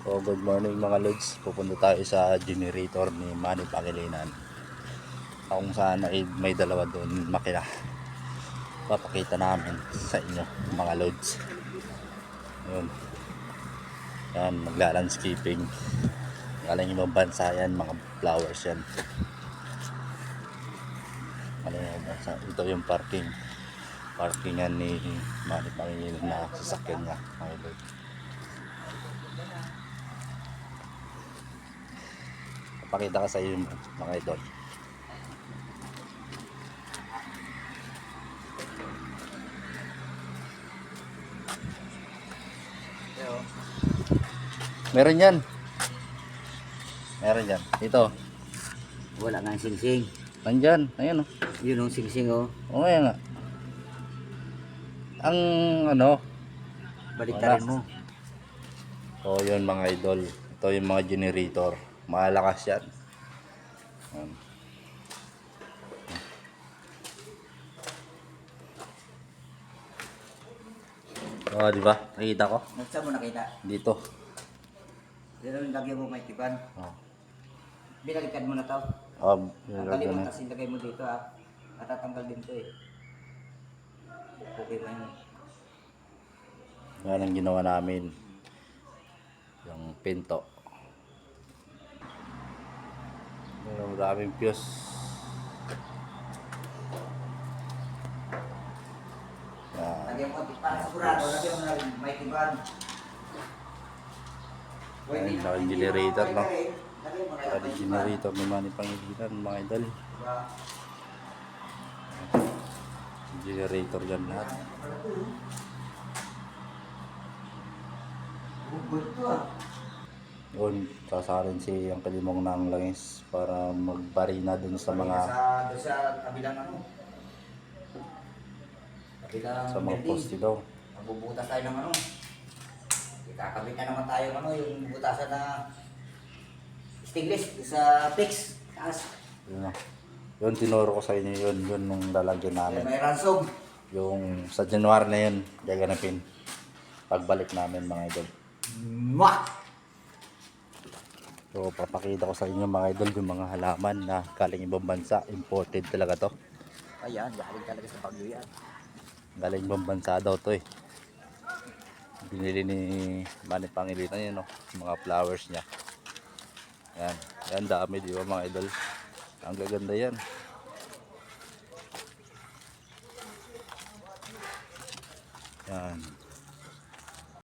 So good morning mga lods, pupunta tayo sa generator ni Manny Pangilinan kung saan ay may dalawa doon makina. Papakita namin sa inyo mga lods. Yun. Yan, magla-landscaping. Galing ibang bansa yan, mga flowers yan. Ito yung parking. Parking yan ni Manny Pangilinan na sasakyan niya mga lods. Pakita ka sa iyo mga idol. Meron yan. Meron yan. Ito. Wala nga singsing. Nandyan. Ayan o. Yun ang singsing oh. Oo nga. Ang ano. Baliktarin mo. So yun mga idol. Ito yung mga generator. Malakas yan. Ayan. Oh, di ba? Nakita ko? Saan mo nakita? Dito. Dito yung lagyan mo may tipan. Oh. Binalikad mo na to. Tanggalin mo, tapos ilagay mo dito ha. Natatanggal din to eh. Okay ba yun? Yan ang ginawa namin. Yung pinto. Maraming fuse. Lagyan mo tipan. Sigurado, lagyan mo na may tipan. Ayun, sa generator, no? Sa generator ni Manny Pangilinan, mga idol. Generator yan lahat. Yun, sasarin si ang kalimong ng langis para magbarina dun sa mga Doon sa kabilang ano. Kabilang sa mga building. poste daw. Magbubutas tayo ng ano. Kakabit na naman tayo ano, yung butasan na stainless sa fix. Taas. Yun, yun tinuro ko sa inyo yun. Yun nung lalagyan namin. May ransog. Yung sa January na yun, gaganapin. Pagbalik namin mga idol. Mwah! So papakita ko sa inyo mga idol yung mga halaman na galing ibang bansa. Imported talaga to. Ayan, galing talaga sa Baguio yan. Galing ibang bansa daw to eh. Binili ni Manny Pangilinan yun, no? Mga flowers niya. Yan. Yan dami, di ba mga idol? Ang gaganda yan. Yan.